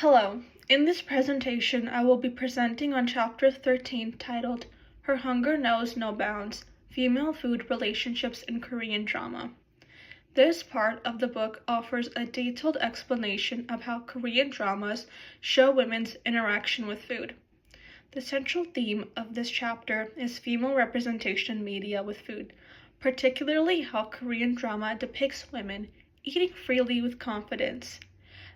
Hello, in this presentation I will be presenting on Chapter 13 titled Her Hunger Knows No Bounds, Female Food Relationships in Korean Drama. This part of the book offers a detailed explanation of how Korean dramas show women's interaction with food. The central theme of this chapter is female representation in media with food, particularly how Korean drama depicts women eating freely with confidence.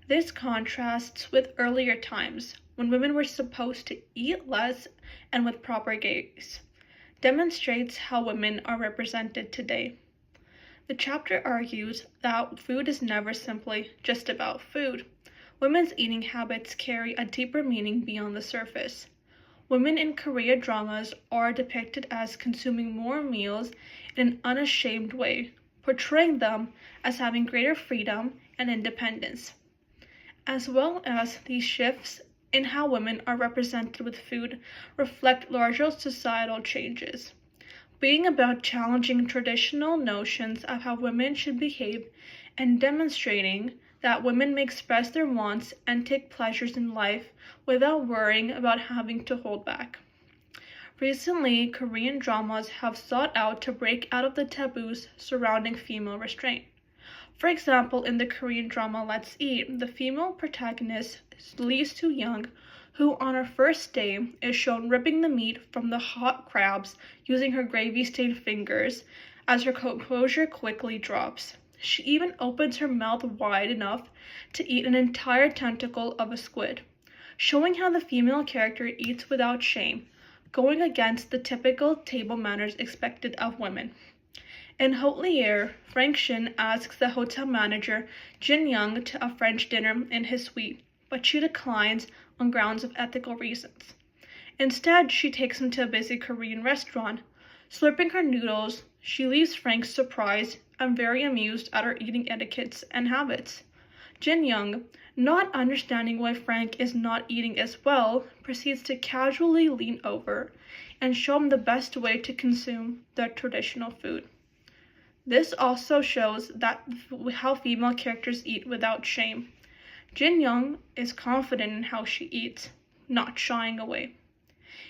This contrasts with earlier times, when women were supposed to eat less and with proper gaze, demonstrates how women are represented today. The chapter argues that food is never simply just about food. Women's eating habits carry a deeper meaning beyond the surface. Women in Korean dramas are depicted as consuming more meals in an unashamed way, portraying them as having greater freedom and independence. As well as these shifts in how women are represented with food reflect larger societal changes, being about challenging traditional notions of how women should behave and demonstrating that women may express their wants and take pleasures in life without worrying about having to hold back. Recently, Korean dramas have sought out to break out of the taboos surrounding female restraint. For example, in the Korean drama Let's Eat, the female protagonist is Liew, who on her first day is shown ripping the meat from the hot crabs using her gravy-stained fingers as her composure quickly drops. She even opens her mouth wide enough to eat an entire tentacle of a squid, showing how the female character eats without shame, going against the typical table manners expected of women. In Routledge, Frank Shin asks the hotel manager Ying to a French dinner in his suite, but she declines on grounds of ethical reasons. Instead, she takes him to a busy Korean restaurant. Slurping her noodles, she leaves Frank surprised and very amused at her eating etiquettes and habits. Ying, not understanding why Frank is not eating as well, proceeds to casually lean over and show him the best way to consume their traditional food. This also shows how female characters eat without shame. Ying is confident in how she eats, not shying away,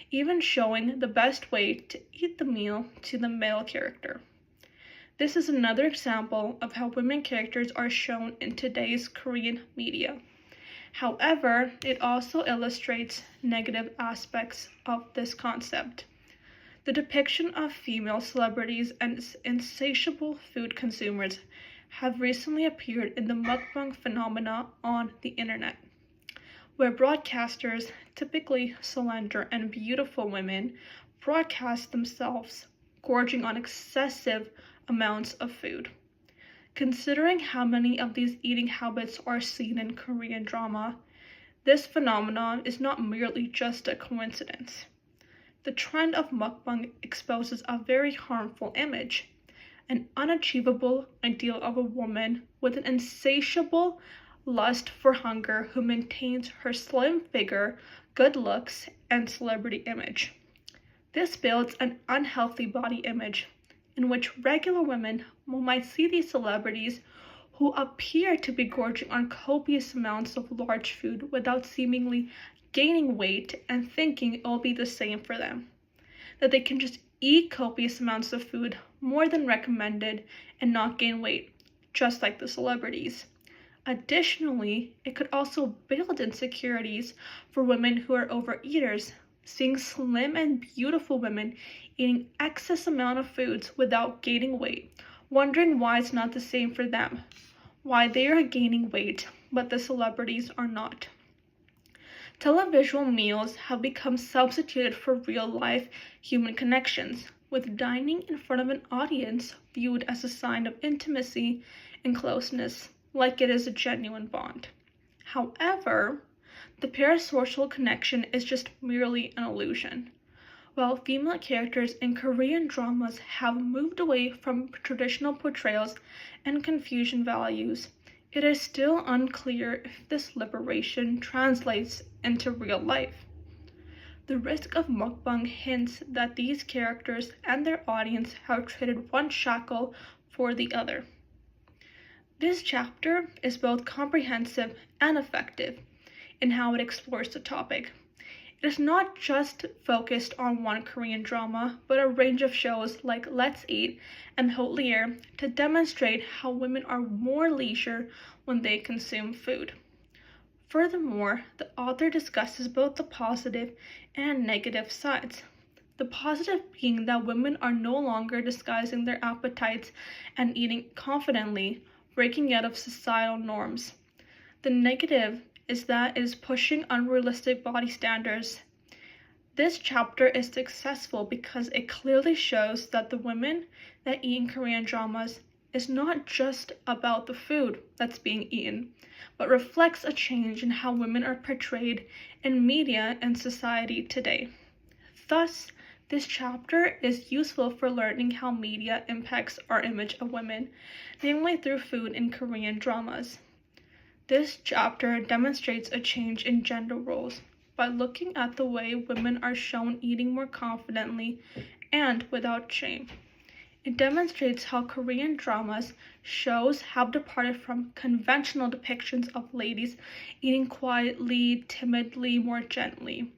even showing the best way to eat the meal to the male character. This is another example of how women characters are shown in today's Korean media. However, it also illustrates negative aspects of this concept. The depiction of female celebrities as insatiable food consumers have recently appeared in the mukbang phenomena on the internet, where broadcasters, typically slender and beautiful women, broadcast themselves gorging on excessive amounts of food. Considering how many of these eating habits are seen in Korean drama, this phenomenon is not merely just a coincidence. The trend of mukbang exposes a very harmful image, an unachievable ideal of a woman with an insatiable lust for hunger who maintains her slim figure, good looks, and celebrity image. This builds an unhealthy body image in which regular women might see these celebrities who appear to be gorging on copious amounts of large food without seemingly gaining weight and thinking it will be the same for them, that they can just eat copious amounts of food more than recommended and not gain weight, just like the celebrities. Additionally, it could also build insecurities for women who are overeaters, seeing slim and beautiful women eating excess amount of foods without gaining weight, wondering why it's not the same for them, why they are gaining weight but the celebrities are not. Televisual meals have become substituted for real-life human connections, with dining in front of an audience viewed as a sign of intimacy and closeness, like it is a genuine bond. However, the parasocial connection is just merely an illusion. While female characters in Korean dramas have moved away from traditional portrayals and Confucian values, it is still unclear if this liberation translates into real life. The risk of mukbang hints that these characters and their audience have traded one shackle for the other. This chapter is both comprehensive and effective in how it explores the topic. It is not just focused on one Korean drama, but a range of shows like Let's Eat and Hotelier to demonstrate how women are more leisure when they consume food. Furthermore, the author discusses both the positive and negative sides. The positive being that women are no longer disguising their appetites and eating confidently, breaking out of societal norms. The negative is that it is pushing unrealistic body standards. This chapter is successful because it clearly shows that the women that eat in Korean dramas is not just about the food that's being eaten, but reflects a change in how women are portrayed in media and society today. Thus, this chapter is useful for learning how media impacts our image of women, namely through food in Korean dramas. This chapter demonstrates a change in gender roles by looking at the way women are shown eating more confidently and without shame. It demonstrates how Korean dramas shows have departed from conventional depictions of ladies eating quietly, timidly, more gently.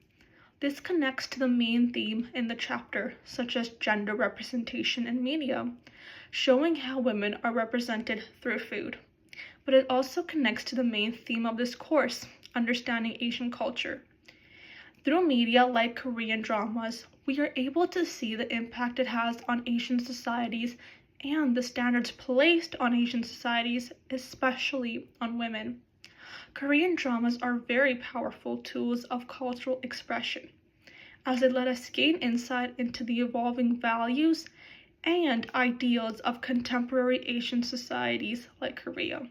This connects to the main theme in the chapter, such as gender representation in media, showing how women are represented through food. But it also connects to the main theme of this course, understanding Asian culture. Through media like Korean dramas, we are able to see the impact it has on Asian societies and the standards placed on Asian societies, especially on women. Korean dramas are very powerful tools of cultural expression, as they let us gain insight into the evolving values and ideals of contemporary Asian societies like Korea.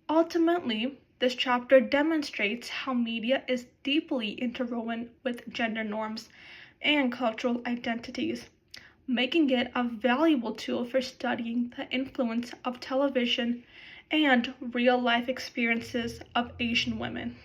Ultimately, this chapter demonstrates how media is deeply interwoven with gender norms and cultural identities, making it a valuable tool for studying the influence of television and real-life experiences of Asian women.